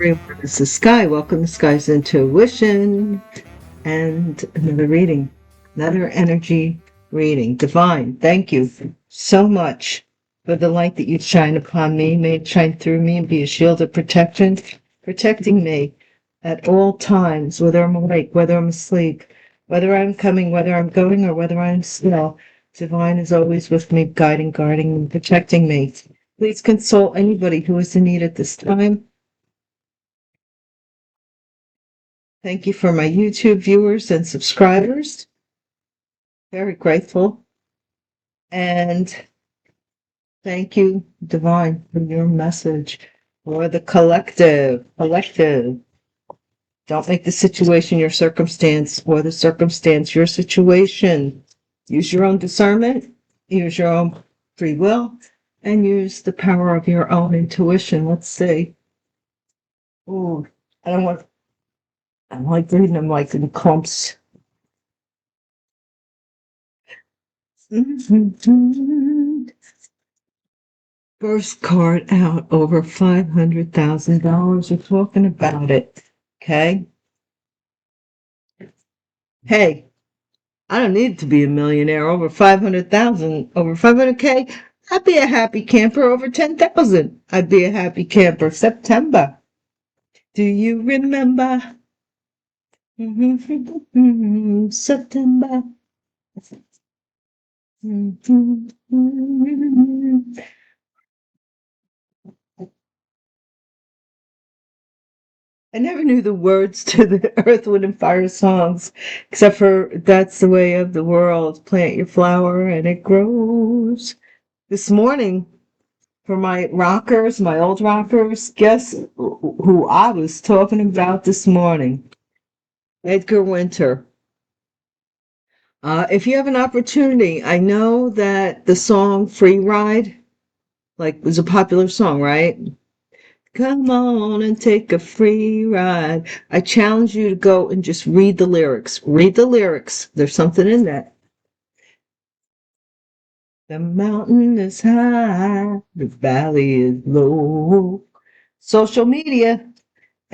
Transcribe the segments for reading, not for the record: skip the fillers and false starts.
Everyone, this is Sky. Welcome to Sky's Intuition and another reading, another energy reading. Divine, thank you so much for the light that you shine upon me. May it shine through me and be a shield of protection, protecting me at all times, whether I'm awake, whether I'm asleep, whether I'm coming, whether I'm going, or whether I'm still. Divine is always with me, guiding, guarding, and protecting me. Please consult anybody who is in need at this time. Thank you for my YouTube viewers and subscribers. Very grateful. And thank you, Divine, for your message. For the collective. Don't make the situation your circumstance, or the circumstance your situation. Use your own discernment, use your own free will, and use the power of your own intuition. Let's see. Oh, I like reading them like in clumps. First card out, over $500,000. We're talking about it. Okay. Hey, I don't need to be a millionaire. Over 500,000, over 500K. I'd be a happy camper. Over 10,000. I'd be a happy camper. September. Do you remember? September. I never knew the words to the Earth, Wind, and Fire songs, except for That's the Way of the World. Plant your flower and it grows. This morning, for my rockers, my old rockers, guess who I was talking about this morning? Edgar Winter. If you have an opportunity, I know that the song Free Ride, was a popular song, right? Come on and take a free ride. I challenge you to go and just read the lyrics. Read the lyrics. There's something in that. The mountain is high, the valley is low. Social media,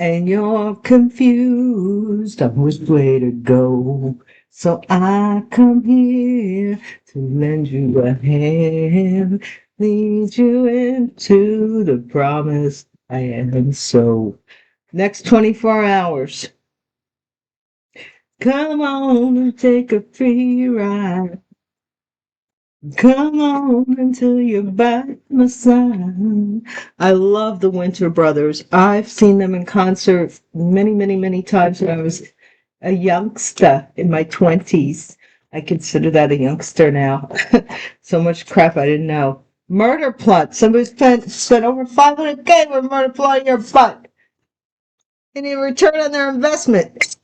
and you're confused on which way to go. So I come here to lend you a hand, lead you into the promise I am. So next 24 hours, come on and take a free ride. Come on until you're by my side. I love the Winter Brothers. I've seen them in concert many, many, many times when I was a youngster in my 20s. I consider that a youngster now. So much crap I didn't know. Murder plot. Somebody spent over $500K with murder plot in your butt. They need a return on their investment.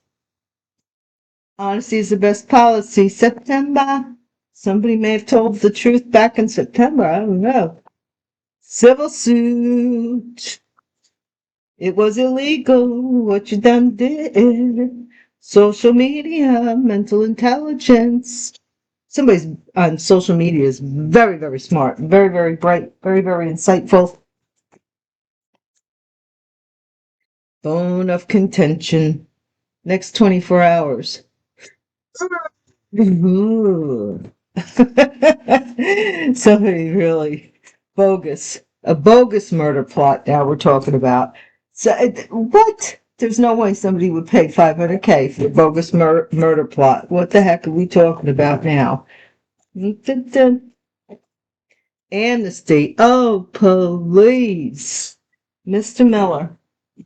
Honesty is the best policy. September. Somebody may have told the truth back in September. I don't know. Civil suit. It was illegal what you done did. Social media, mental intelligence. Somebody on social media is very, very smart, very, very bright, very, very insightful. Bone of contention. Next 24 hours. Somebody really bogus. A bogus murder plot now we're talking about. So, what? There's no way somebody would pay $500K for a bogus murder plot. What the heck are we talking about now? Amnesty. Oh, police. Mr. Miller.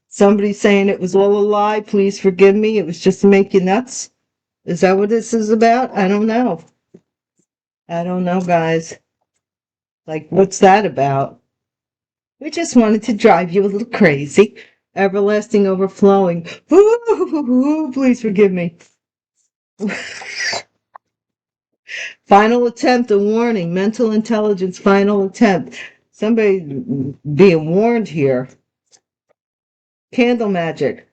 Somebody saying it was all a lie. Please forgive me. It was just to make you nuts. Is that what this is about? I don't know. I don't know, guys. What's that about? We just wanted to drive you a little crazy. Everlasting overflowing. Ooh, please forgive me. Final attempt, a warning. Mental intelligence, final attempt. Somebody being warned here. Candle magic.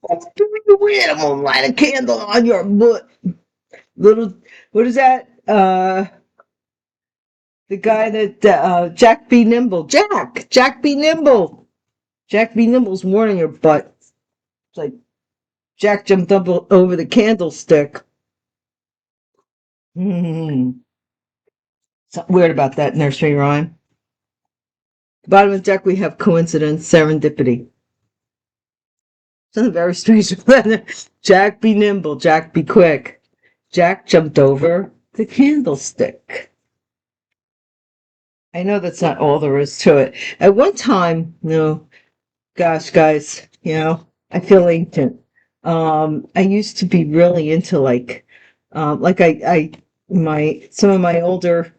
Do you win? I'm gonna light a candle on your butt. What is that? The guy that Jack B. Nimble. Jack B. Nimble. Jack be nimble's warning your butt. It's like Jack jumped up over the candlestick. Something weird about that nursery rhyme. Bottom of the deck, we have coincidence, serendipity. Something very strange about that. Jack be nimble, Jack be quick. Jack jumped over the candlestick. I know that's not all there is to it. At one time, gosh, guys, I feel ancient. I used to be really into some of my older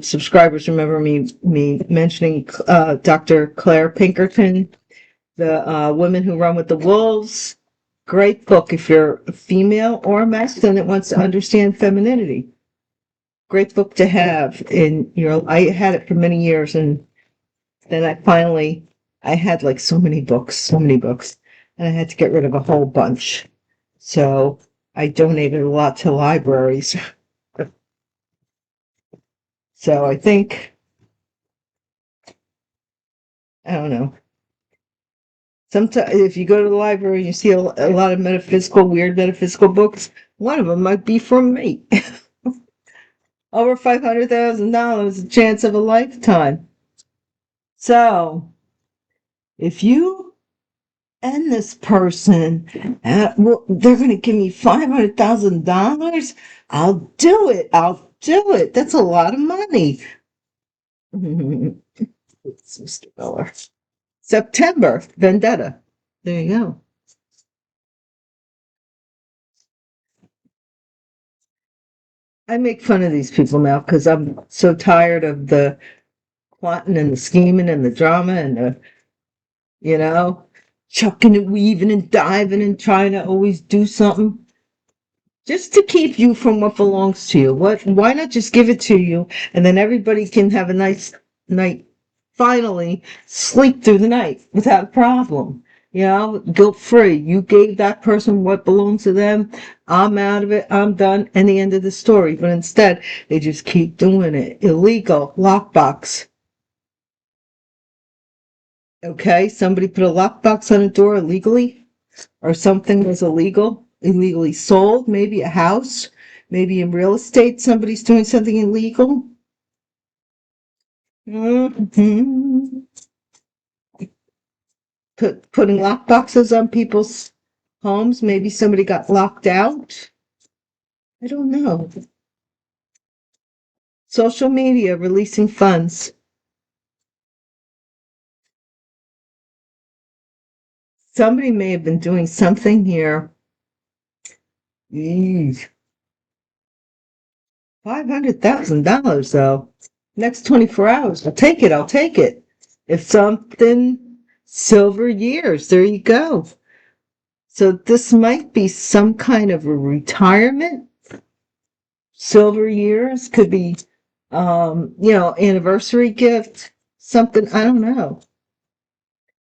subscribers remember me mentioning Dr. Claire Pinkerton, the Women Who Run with the Wolves. Great book if you're a female or a masculine that wants to understand femininity. Great book to have I had it for many years, and then I had like so many books, and I had to get rid of a whole bunch. So I donated a lot to libraries. So I think, I don't know. Sometimes if you go to the library and you see a lot of weird metaphysical books, one of them might be from me. Over $500,000, a chance of a lifetime. So, if you and this person, they're going to give me $500,000, I'll do it. That's a lot of money. It's Mr. Miller. September, Vendetta. There you go. I make fun of these people now because I'm so tired of the plotting and the scheming and the drama and the, chucking and weaving and diving and trying to always do something just to keep you from what belongs to you. Why not just give it to you and then everybody can have a nice night, finally sleep through the night without a problem. Guilt free. You gave that person what belongs to them. I'm out of it. I'm done. And the end of the story. But instead, they just keep doing it. Illegal. Lockbox. Okay, somebody put a lockbox on a door illegally, or something was illegally sold, maybe a house, maybe in real estate, somebody's doing something illegal. Mm-hmm. Putting lockboxes on people's homes, maybe somebody got locked out. I don't know. Social media releasing funds. Somebody may have been doing something here. $500,000 though. Next 24 hours. I'll take it. If something, silver years, there you go. So this might be some kind of a retirement. Silver years could be, anniversary gift, something, I don't know.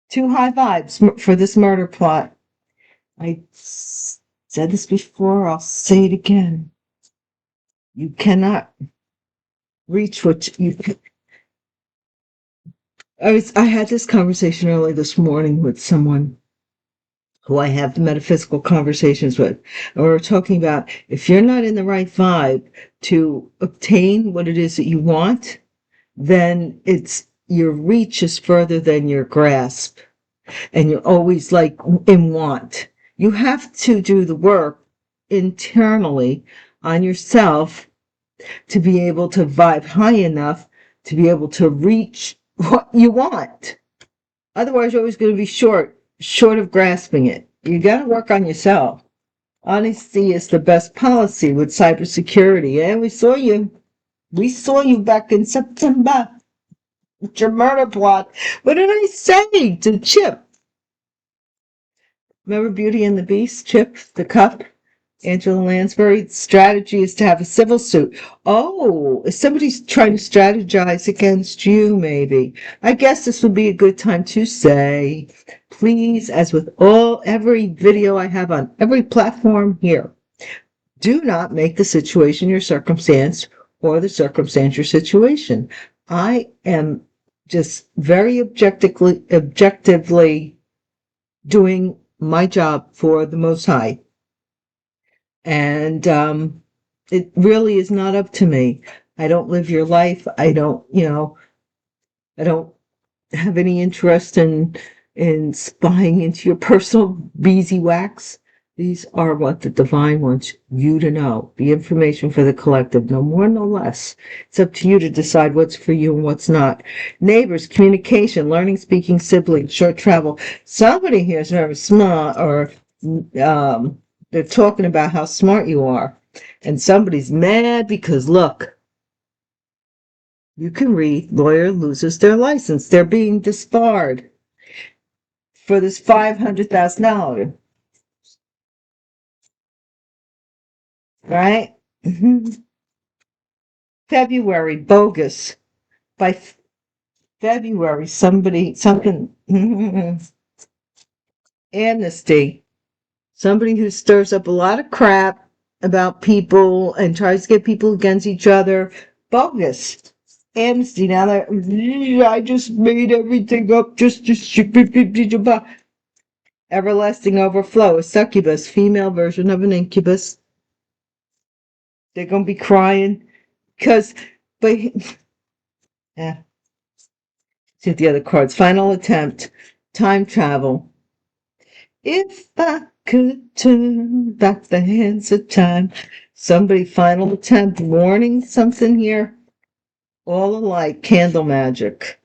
Too high vibes for this murder plot. I said this before, I'll say it again. You cannot reach what you I had this conversation early this morning with someone who I have metaphysical conversations with. And we were talking about if you're not in the right vibe to obtain what it is that you want, then your reach is further than your grasp. And you're always like in want. You have to do the work internally on yourself to be able to vibe high enough to be able to reach what you want. Otherwise, you're always going to be short of grasping it. You got to work on yourself. Honesty is the best policy with cybersecurity. And we saw you. We saw you back in September with your murder plot. What did I say to Chip? Remember Beauty and the Beast, Chip, the cup? Angela Lansbury's strategy is to have a civil suit. Oh, if somebody's trying to strategize against you, maybe. I guess this would be a good time to say, please, as with every video I have on every platform here, do not make the situation your circumstance or the circumstance your situation. I am just very objectively doing my job for the Most High. And it really is not up to me. I don't live your life. I don't have any interest in spying into your personal beeswax. These are what the divine wants you to know. The information for the collective, no more, no less. It's up to you to decide what's for you and what's not. Neighbors, communication, learning, speaking, siblings, short travel. Somebody here is very smart, or they're talking about how smart you are. And somebody's mad because, look, you can read, lawyer loses their license. They're being disbarred for this $500,000. Right? February, bogus. By February, something, amnesty. Somebody who stirs up a lot of crap about people and tries to get people against each other. Bogus. Amnesty. Now I just made everything up just everlasting overflow. A succubus, female version of an incubus. They're going to be crying but yeah. See the other cards. Final attempt. Time travel. If I could turn back the hands of time. Somebody, final attempt, warning something here. All alike, candle magic.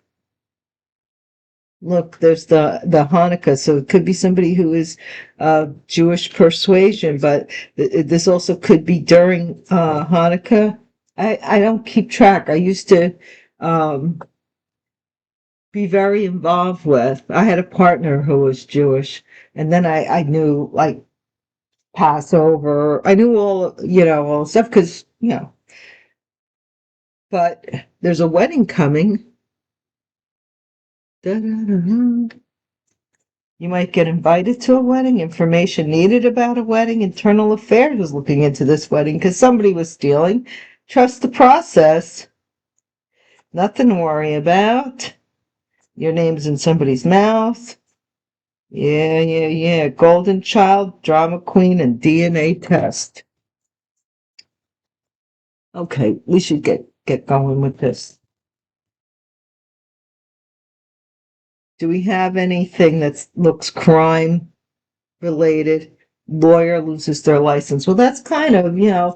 Look, there's the Hanukkah, so it could be somebody who is Jewish persuasion, but this also could be during Hanukkah. I don't keep track. I used to be very involved with. I had a partner who was Jewish, and then I knew like Passover. I knew all the stuff because But there's a wedding coming. Da-da-da-da. You might get invited to a wedding, information needed about a wedding. Internal Affairs was looking into this wedding because somebody was stealing. Trust the process. Nothing to worry about. Your name's in somebody's mouth. Yeah. Golden child, drama queen, and DNA test. Okay, we should get going with this. Do we have anything that looks crime related? Lawyer loses their license. Well, that's kind of, a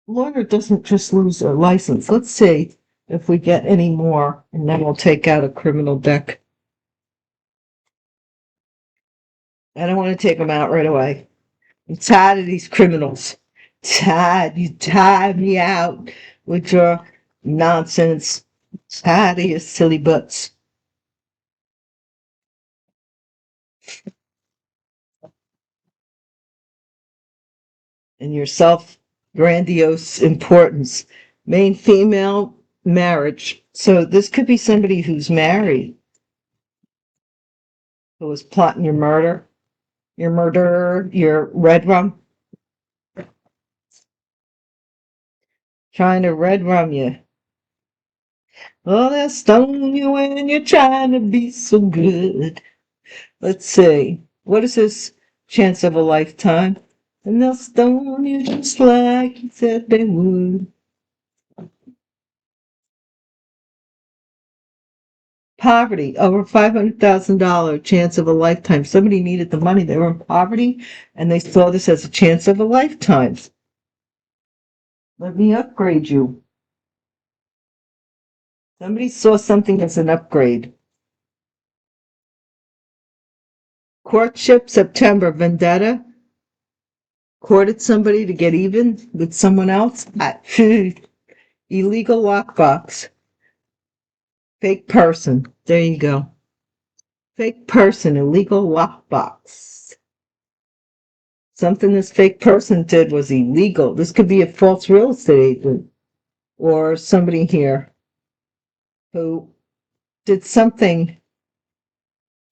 lawyer doesn't just lose their license. Let's see if we get any more, and then we'll take out a criminal deck. I don't want to take them out right away. I'm tired of these criminals. Tired. You tired me out with your nonsense. Tired of your silly butts. And your self-grandiose importance. Main female marriage. So this could be somebody who's married, who was plotting your murderer, your red rum, trying to red rum you. Oh, they'll stone you when you're trying to be so good. Let's see. What is this? Chance of a lifetime. And they'll stone you just like you said they would. Poverty, over $500,000, chance of a lifetime. Somebody needed the money. They were in poverty, and they saw this as a chance of a lifetime. Let me upgrade you. Somebody saw something as an upgrade. Courtship, September, vendetta. Courted somebody to get even with someone else. Illegal lockbox. Fake person. There you go. Fake person, illegal lockbox. Something this fake person did was illegal. This could be a false real estate agent or somebody here who did something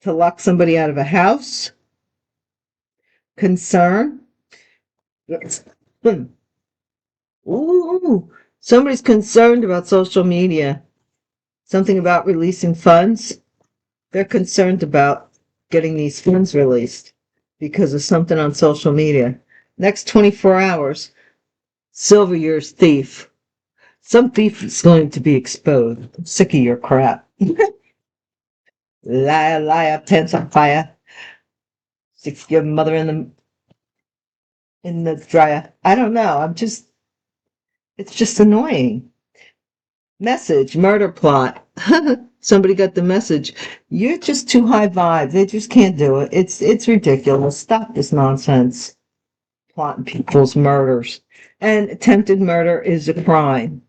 to lock somebody out of a house. Concern. Ooh, somebody's concerned about social media. Something about releasing funds. They're concerned about getting these funds released because of something on social media. Next 24 hours, Silver Year's thief. Some thief is going to be exposed. I'm sick of your crap. Liar, liar, pants on fire. Stick your mother in the dryer. I don't know. It's just annoying. Message, murder plot. Somebody got the message. You're just too high vibe. They just can't do it. It's ridiculous. Stop this nonsense. Plotting people's murders. And attempted murder is a crime.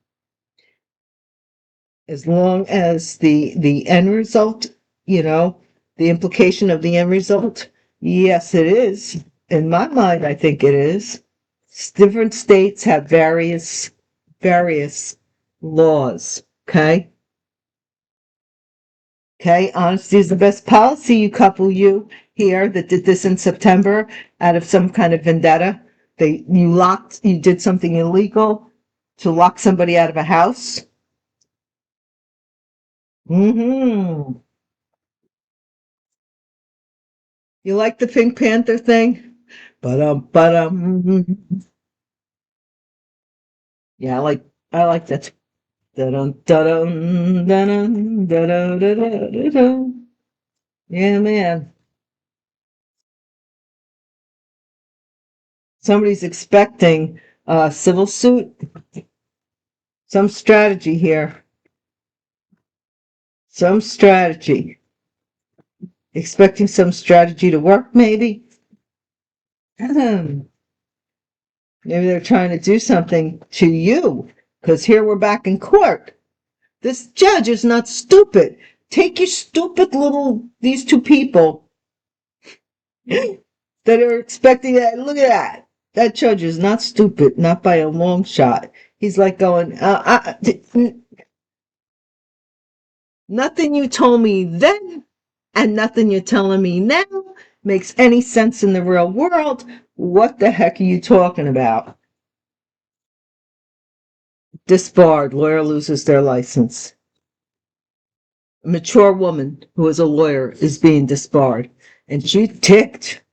As long as the end result, the implication of the end result, yes, it is. In my mind, I think it is. Different states have various laws. Okay. Okay, honesty is the best policy, you couple you here that did this in September out of some kind of vendetta. You did something illegal to lock somebody out of a house. Mm-hmm. You like the Pink Panther thing? But. Yeah, I like that. Da-dun, da-dun, da-dun, da-dun, da-dun, da-dun. Yeah, man. Somebody's expecting a civil suit. Some strategy here. Some strategy. Expecting some strategy to work, maybe? Maybe they're trying to do something to you, because here we're back in court. This judge is not stupid. Take your these two people that are expecting that. Look at that. That judge is not stupid, not by a long shot. He's like going, nothing you told me then and nothing you're telling me now makes any sense in the real world. What the heck are you talking about? Disbarred. Lawyer loses their license. A mature woman who is a lawyer is being disbarred. And she ticked.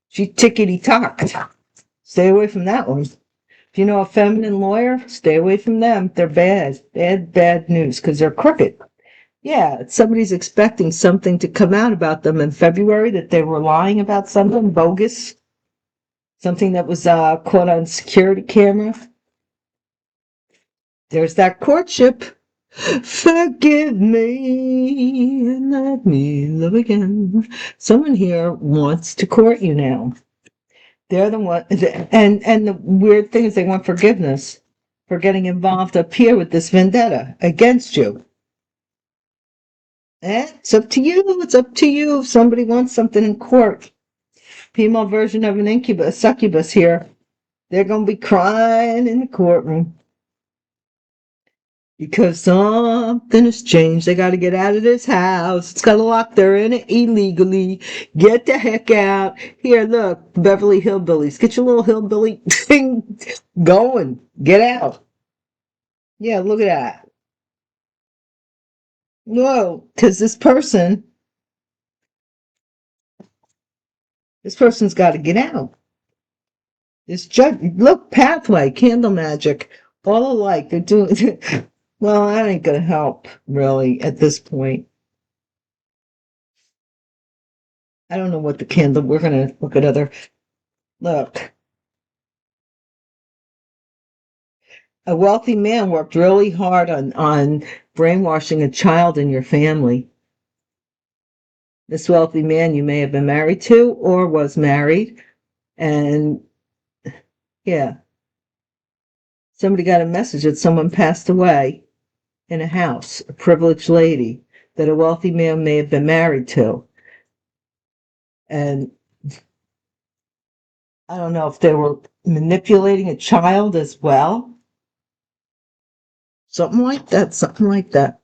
She tickety-tocked. Stay away from that one. If you know a feminine lawyer, stay away from them. They're bad. Bad news because they're crooked. Yeah, somebody's expecting something to come out about them in February, that they were lying about something bogus, something that was caught on security camera. There's that courtship. Forgive me and let me love again. Someone here wants to court you now. They're the one, and the weird thing is they want forgiveness for getting involved up here with this vendetta against you. It's up to you. It's up to you. If somebody wants something in court, female version of an incubus, succubus here, they're going to be crying in the courtroom because something has changed. They got to get out of this house. It's got a lock. They're in it illegally. Get the heck out. Here, look, Beverly Hillbillies. Get your little hillbilly thing going. Get out. Yeah, look at that. Whoa, because this person's got to get out. This judge, look, pathway, candle magic, all alike. They're doing, well, that ain't going to help, really, at this point. I don't know what the candle, we're going to look at other, look. A wealthy man worked really hard on brainwashing a child in your family. This wealthy man you may have been married to or was married, and yeah, somebody got a message that someone passed away in a house, a privileged lady that a wealthy man may have been married to. And I don't know if they were manipulating a child as well. Something like that, something like that.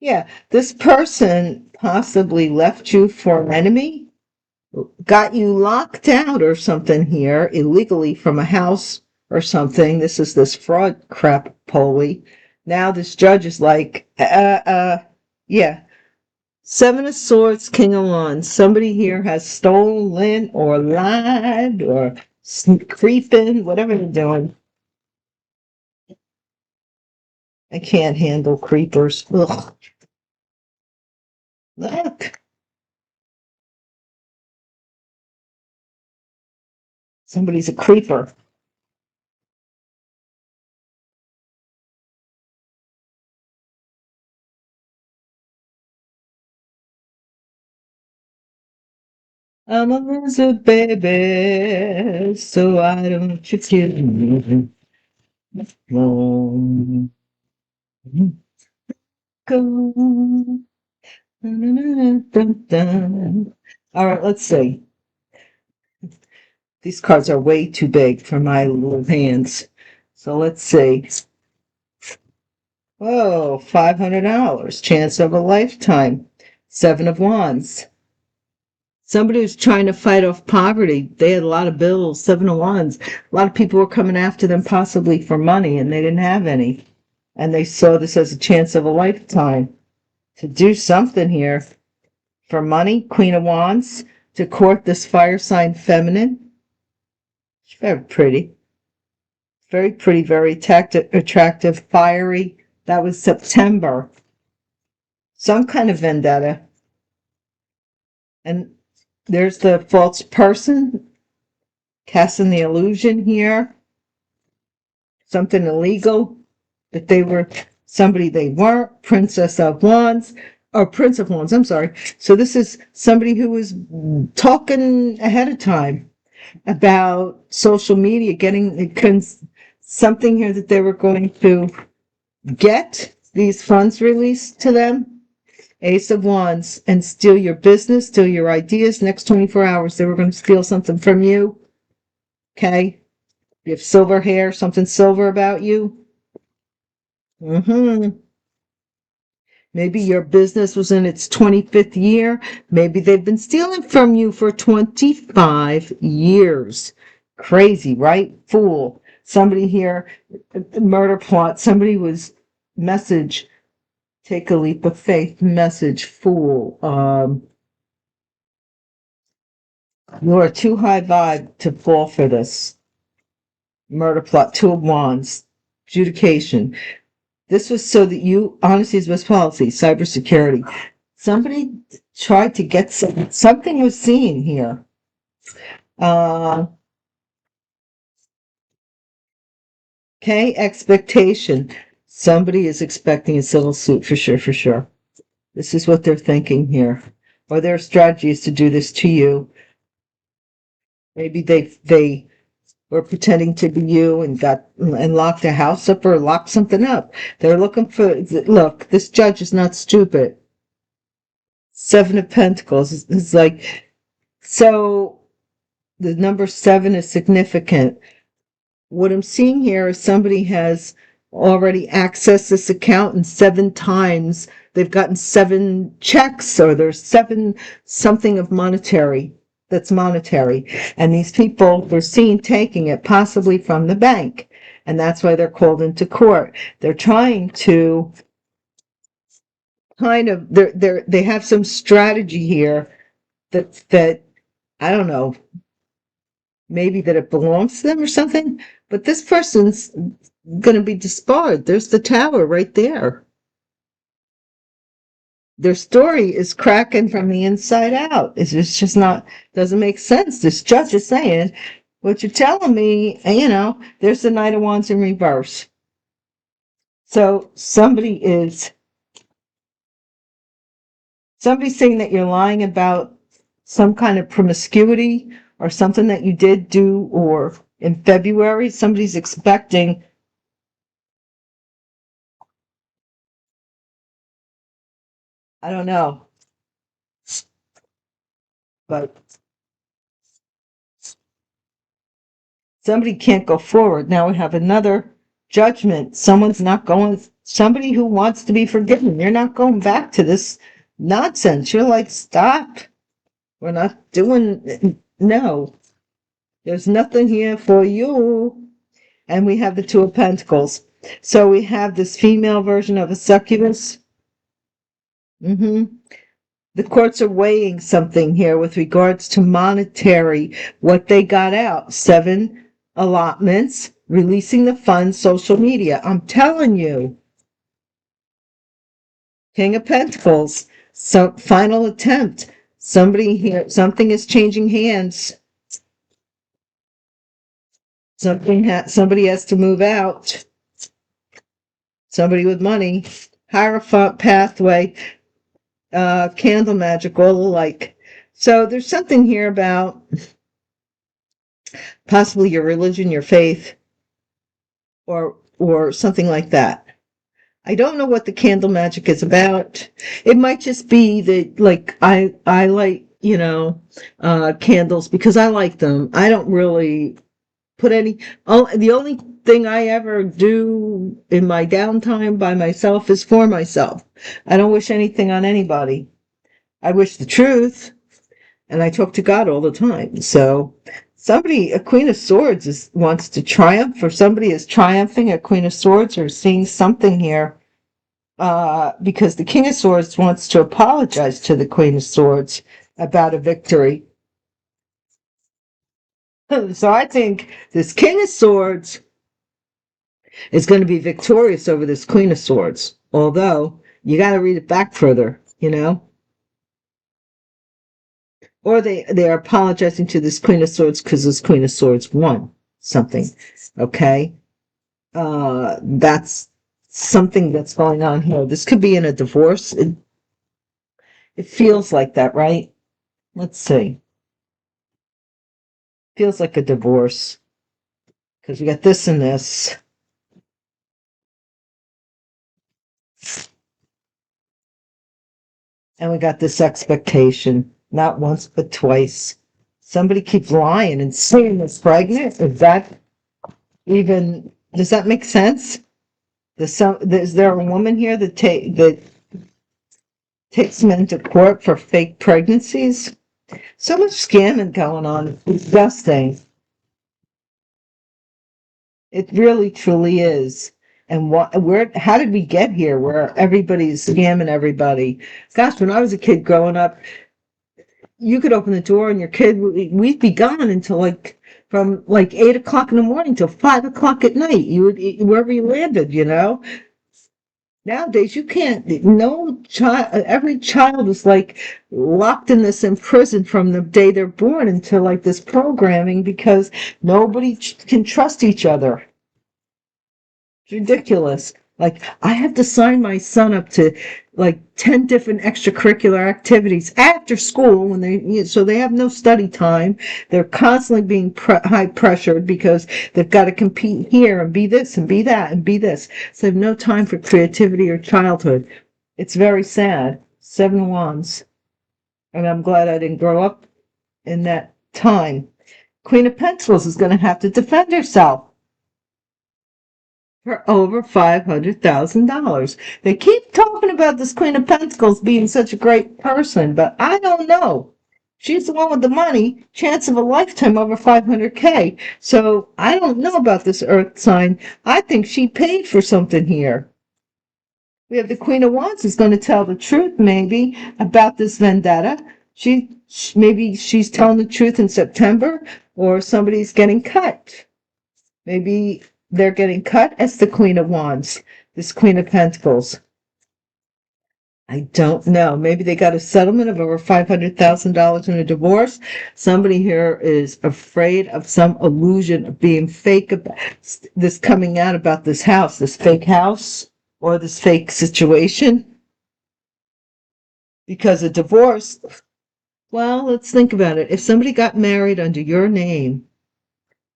Yeah, this person possibly left you for an enemy, got you locked out or something here illegally from a house or something. This is this fraud crap, Polly. Now this judge is like, yeah. Seven of Swords, King of Wands. Somebody here has stolen or lied or creeping, whatever they're doing. I can't handle creepers. Ugh. Look. Somebody's a creeper. I'm a loser, baby, so why don't you kill me? Won't go. All right, let's see. These cards are way too big for my little hands. So let's see. Oh, $500. Chance of a lifetime. Seven of Wands. Somebody who's trying to fight off poverty. They had a lot of bills. Seven of Wands. A lot of people were coming after them possibly for money and they didn't have any. And they saw this as a chance of a lifetime to do something here. For money, Queen of Wands. To court this fire sign feminine. She's very pretty. Very pretty, very attractive, fiery. That was September. Some kind of vendetta. And there's the false person casting the illusion here. Something illegal, that they were somebody they weren't. Princess of Wands, or Prince of Wands, I'm sorry. So this is somebody who was talking ahead of time about social media, getting something here that they were going to get these funds released to them. Ace of Wands, and steal your business, steal your ideas. Next 24 hours, they were going to steal something from you. Okay? You have silver hair, something silver about you. Maybe your business was in its 25th year. Maybe they've been stealing from you for 25 years. Crazy, right? Fool. Somebody here, murder plot. Somebody was message. Take a leap of faith. Message. Fool. You are too high vibe to fall for this. Murder plot. Two of Wands. Adjudication. This was so that you, honesty is best policy, cybersecurity. Somebody tried to get something was seen here. Okay, expectation. Somebody is expecting a civil suit for sure, for sure. This is what they're thinking here. Or their strategy is to do this to you. Maybe they were pretending to be you and locked a house up or locked something up. They're looking for, look, this judge is not stupid. Seven of Pentacles is like, so the number seven is significant. What I'm seeing here is somebody has already accessed this account and 7 times they've gotten 7 checks, or there's 7 something of monetary that's monetary. And these people were seen taking it possibly from the bank. And that's why they're called into court. They're trying to kind of, they have some strategy here that I don't know, maybe that it belongs to them or something, but this person's going to be disbarred. There's the tower right there. Their story is cracking from the inside out. It's just not, doesn't make sense. This judge is saying, what you're telling me, there's the Knight of Wands in reverse. So somebody's saying that you're lying about some kind of promiscuity or something that you did do, or in February, somebody's expecting, I don't know, but somebody can't go forward. Now we have another judgment. Someone's not going somebody who wants to be forgiven. You're not going back to this nonsense. You're like, stop. We're not doing, no. There's nothing here for you. And we have the Two of Pentacles. So we have this female version of a succubus. The courts are weighing something here with regards to monetary, what they got out. 7 allotments, releasing the funds, social media. I'm telling you. King of Pentacles, so final attempt. Somebody here, something is changing hands. Somebody has to move out. Somebody with money. Hierophant pathway. Candle magic, all alike. So there's something here about possibly your religion, your faith, or something like that. I don't know what the candle magic is about. It might just be that, like, I like, candles because I like them. I don't really put any, the only thing I ever do in my downtime by myself is for myself. I don't wish anything on anybody. I wish the truth, and I talk to God all the time. So a Queen of Swords wants to triumph, or somebody is triumphing, a Queen of Swords, or seeing something here, because the King of Swords wants to apologize to the Queen of Swords about a victory. So I think this King of Swords is going to be victorious over this Queen of Swords, although you got to read it back further, Or they are apologizing to this Queen of Swords because this Queen of Swords won something. Okay? That's something that's going on here. This could be in a divorce. It feels like that, right? Let's see. Feels like a divorce. Because we got this and this. And we got this expectation. Not once, but twice. Somebody keeps lying and saying it's pregnant. Does that make sense? Is there a woman here that takes men to court for fake pregnancies? So much scamming going on. It's disgusting. It really, truly is. And how did we get here where everybody's scamming everybody? Gosh, when I was a kid growing up, you could open the door and your kid, we'd be gone until from 8 o'clock in the morning till 5 o'clock at night. You would, wherever you landed, Nowadays, you can't, no child, every child is locked in prison from the day they're born into this programming because nobody can trust each other. It's ridiculous. I have to sign my son up to 10 different extracurricular activities after school so they have no study time. They're constantly being high pressured because they've got to compete here and be this and be that and be this. So they have no time for creativity or childhood. It's very sad. 7 of Wands. And I'm glad I didn't grow up in that time. Queen of Pentacles is going to have to defend herself for over $500,000. They keep talking about this Queen of Pentacles being such a great person, but I don't know. She's the one with the money, chance of a lifetime over 500K. So I don't know about this Earth sign. I think she paid for something here. We have the Queen of Wands who's going to tell the truth, maybe, about this vendetta. Maybe she's telling the truth in September, or somebody's getting cut. Maybe they're getting cut as the Queen of Wands, this Queen of Pentacles. I don't know. Maybe they got a settlement of over $500,000 in a divorce. Somebody here is afraid of some illusion of being fake, about this coming out about this house, this fake house, or this fake situation. Because a divorce, well, let's think about it. If somebody got married under your name,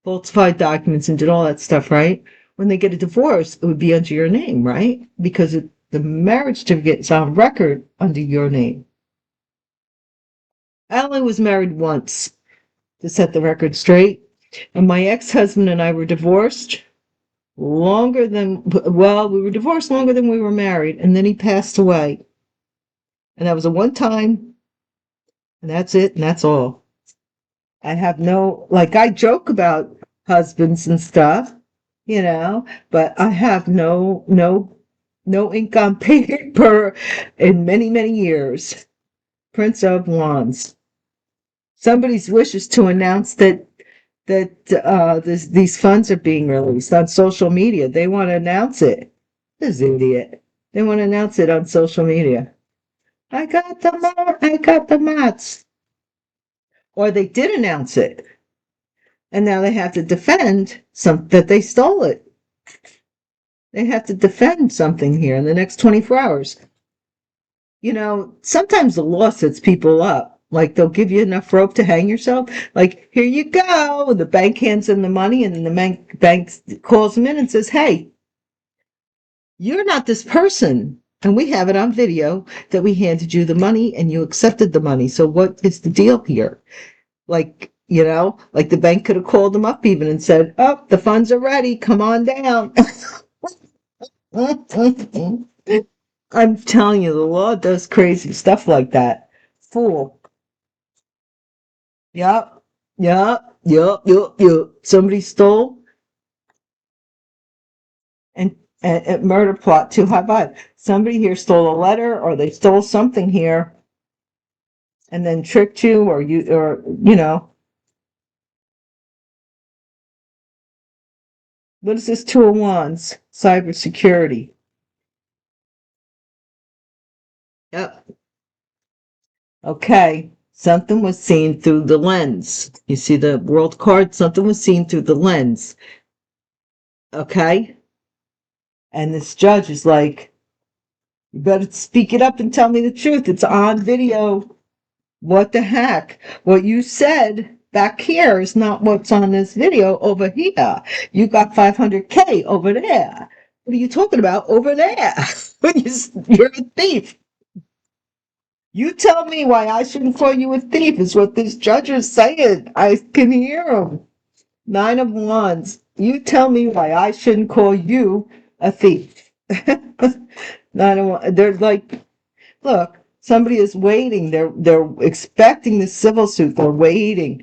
falsified documents and did all that stuff, right? When they get a divorce, it would be under your name, right? Because the marriage certificate is on record under your name. I only was married once, to set the record straight. And my ex-husband and I were divorced longer than, well, we were divorced longer than we were married, and then he passed away. And that was a one time, and that's it, and that's all. I have no, like, I joke about husbands and stuff, but I have no ink on paper in many, many years. Prince of Wands. Somebody's wish is to announce that these funds are being released on social media. They want to announce it. This idiot. They want to announce it on social media. I got the mats. Or they did announce it, and now they have to defend that they stole it. They have to defend something here in the next 24 hours. Sometimes the law sets people up. Like, they'll give you enough rope to hang yourself. Like, here you go. The bank hands them the money, and then the bank calls them in and says, hey, you're not this person. And we have it on video that we handed you the money and you accepted the money. So what is the deal here? Like, like the bank could have called them up even and said, oh, the funds are ready. Come on down. I'm telling you, the law does crazy stuff like that. Fool. Yup. Somebody stole and murder plot too high vibe. Somebody here stole a letter, or they stole something here and then tricked you, or what is this Two of Wands? Cybersecurity. Yep. Okay. Something was seen through the lens. You see the world card? Something was seen through the lens. Okay? And this judge is like, you better speak it up and tell me the truth. It's on video. What the heck? What you said back here is not what's on this video over here. You got 500K over there. What are you talking about over there? You're a thief. You tell me why I shouldn't call you a thief is what this judge is saying. I can hear him. 9 of Wands. You tell me why I shouldn't call you a thief. 9 of Wands. They're like, look, somebody is waiting. They're expecting the civil suit. They're waiting.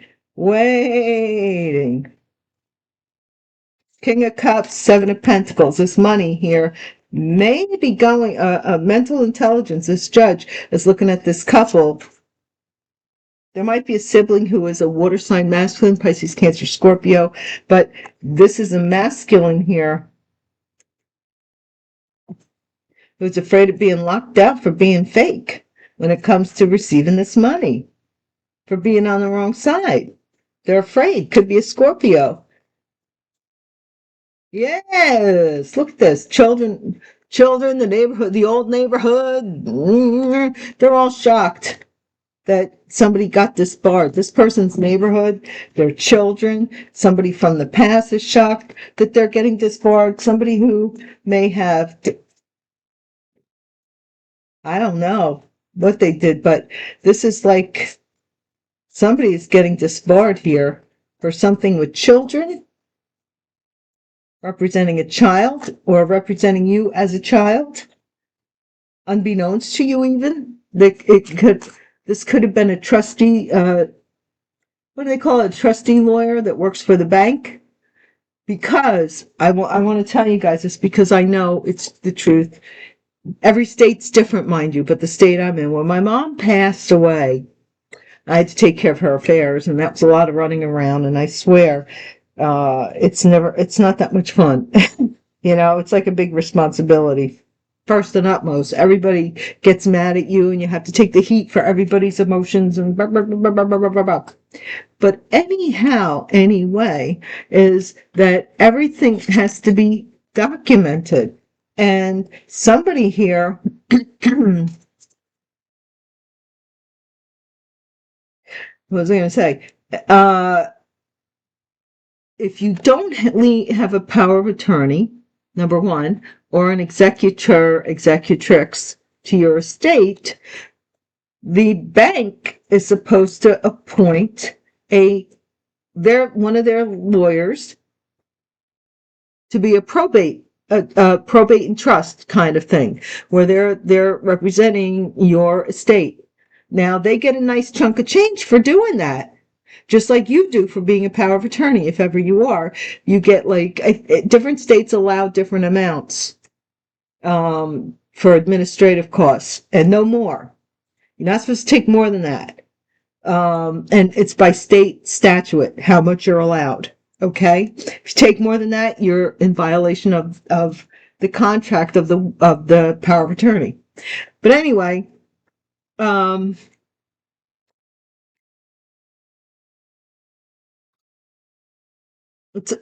King of Cups, 7 of Pentacles. This money here may be going, mental intelligence. This judge is looking at this couple. There might be a sibling who is a water sign masculine, Pisces, Cancer, Scorpio, but this is a masculine here who's afraid of being locked out for being fake when it comes to receiving this money, for being on the wrong side. They're afraid. Could be a Scorpio. Yes, look at this. Children, the neighborhood, the old neighborhood, they're all shocked that somebody got disbarred. This person's neighborhood, their children, somebody from the past is shocked that they're getting disbarred. Somebody who may have, I don't know what they did, but this is like somebody is getting disbarred here for something with children, representing a child, or representing you as a child, unbeknownst to you even. This could have been a trustee, what do they call it? A trustee lawyer that works for the bank. Because I want to tell you guys this, because I know it's the truth. Every state's different, mind you, but the state I'm in, when my mom passed away, I had to take care of her affairs, and that was a lot of running around, and I swear, it's not that much fun. It's like a big responsibility. First and utmost, everybody gets mad at you and you have to take the heat for everybody's emotions and blah, blah, blah, blah, blah, blah, blah. But anyway, is that everything has to be documented. And somebody here, what was I going to say? If you don't have a power of attorney, number one, or an executrix to your estate, the bank is supposed to appoint one of their lawyers to be a probate and trust kind of thing, where they're representing your estate. Now they get a nice chunk of change for doing that, just like you do for being a power of attorney. If ever you are, you get like different states allow different amounts for administrative costs, and no more. You're not supposed to take more than that. And it's by state statute how much you're allowed. Okay, if you take more than that, you're in violation of the contract of the power of attorney. But anyway,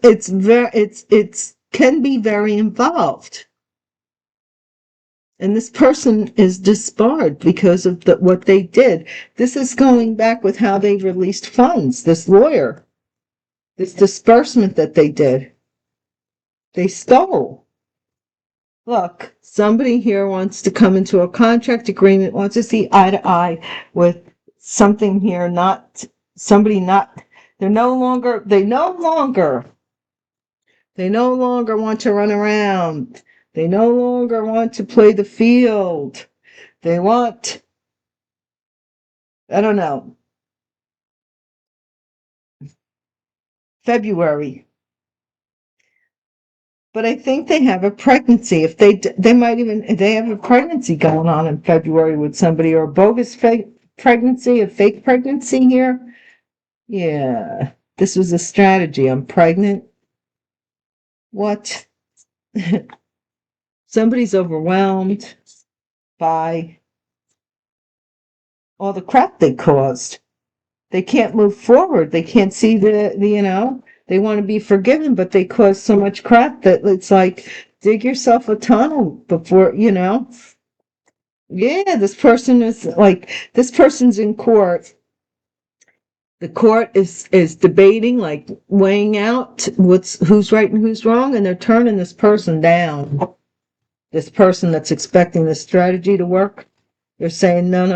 it's can be very involved. And this person is disbarred because of what they did. This is going back with how they released funds. This lawyer, this disbursement that they did, they stole. Look, somebody here wants to come into a contract agreement, wants to see eye to eye with something here, they no longer want to run around. They no longer want to play the field. They want, I don't know, February. But I think they have a pregnancy. If they have a pregnancy going on in February with somebody, or a bogus pregnancy, a fake pregnancy here. Yeah, this was a strategy. I'm pregnant. What? Somebody's overwhelmed by all the crap they caused. They can't move forward. They can't see they want to be forgiven, but they caused so much crap that it's like, dig yourself a tunnel before, Yeah, this person's in court. The court is debating, like weighing out who's right and who's wrong, and they're turning this person down. This person that's expecting this strategy to work, they're saying, no.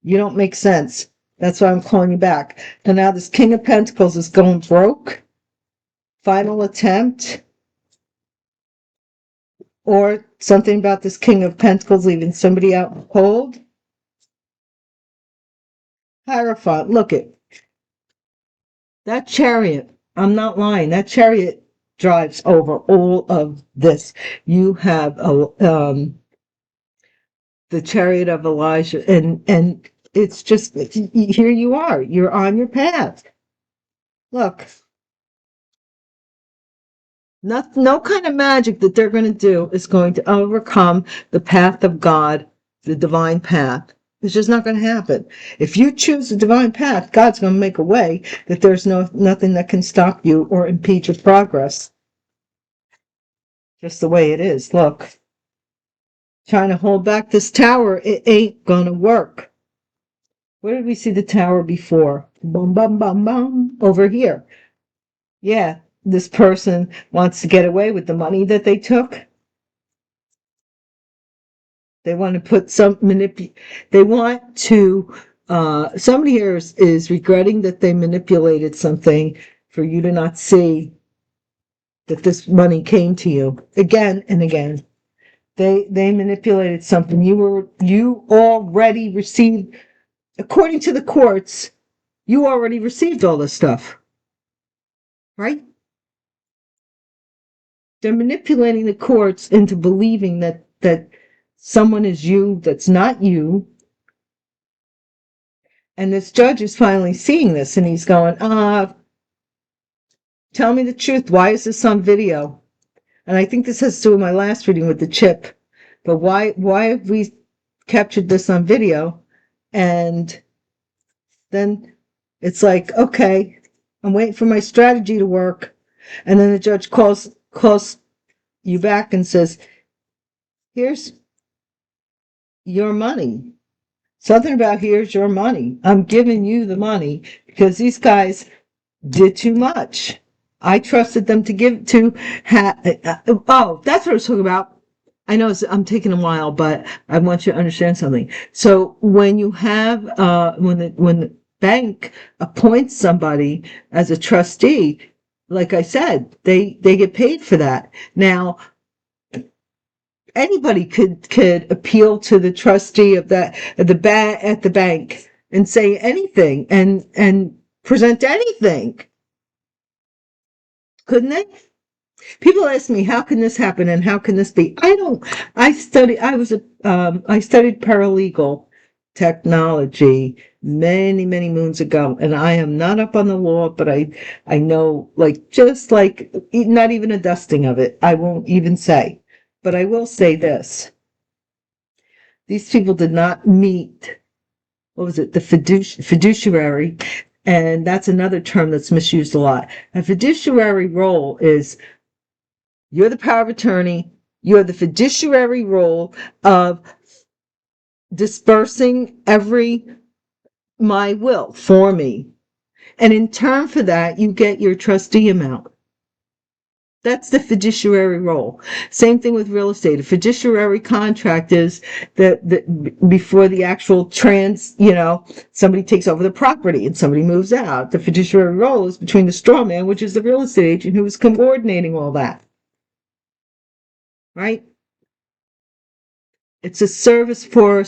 You don't make sense. That's why I'm calling you back. And now this King of Pentacles is going broke. Final attempt. Or something about this King of Pentacles leaving somebody out in the cold. Hierophant, look it. That Chariot, I'm not lying, that Chariot drives over all of this. You have the Chariot of Elijah, and it's just, here you are. You're on your path. Look. No kind of magic that they're going to do is going to overcome the path of God, the divine path. It's just not going to happen. If you choose the divine path, God's going to make a way that there's nothing that can stop you or impede your progress. Just the way it is. Look. Trying to hold back this tower, it ain't going to work. Where did we see the tower before? Boom, bum, bum, bum. Over here. Yeah, this person wants to get away with the money that they took. They want to put they want to, somebody here is regretting that they manipulated something for you to not see that this money came to you again and again. They manipulated something. You already received, according to the courts, you already received all this stuff. Right? They're manipulating the courts into believing that someone is you that's not you. And this judge is finally seeing this, and he's going, tell me the truth. Why is this on video? And I think this has to do with my last reading with the chip. But why have we captured this on video? And then it's like, okay, I'm waiting for my strategy to work. And then the judge calls you back and says, here's your money. Something about here's your money. I'm giving you the money because these guys did too much. I trusted them to give to. Oh, that's what I was talking about. I know I'm taking a while, but I want you to understand something. So when you have when the bank appoints somebody as a trustee, like I said, they get paid for that. Now, anybody could appeal to the trustee of that at the bank and say anything and present anything, couldn't they? People ask me, how can this happen and how can this be? I studied paralegal technology many moons ago, and I am not up on the law, but I know, like, just like, not even a dusting of it. I won't even say, but I will say this. These people did not meet, what was it, the fiduciary, and that's another term that's misused a lot. A fiduciary role is, you're the power of attorney. You have the fiduciary role of dispersing my will for me. And in turn for that, you get your trustee amount. That's the fiduciary role. Same thing with real estate. A fiduciary contract is that before the actual somebody takes over the property and somebody moves out. The fiduciary role is between the straw man, which is the real estate agent who is coordinating all that. Right? It's a service for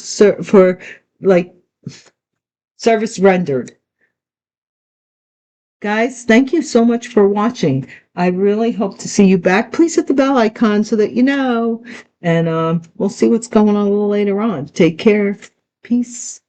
like service rendered. Guys, thank you so much for watching. I really hope to see you back. Please hit the bell icon so that you know. And we'll see what's going on a little later on. Take care. Peace.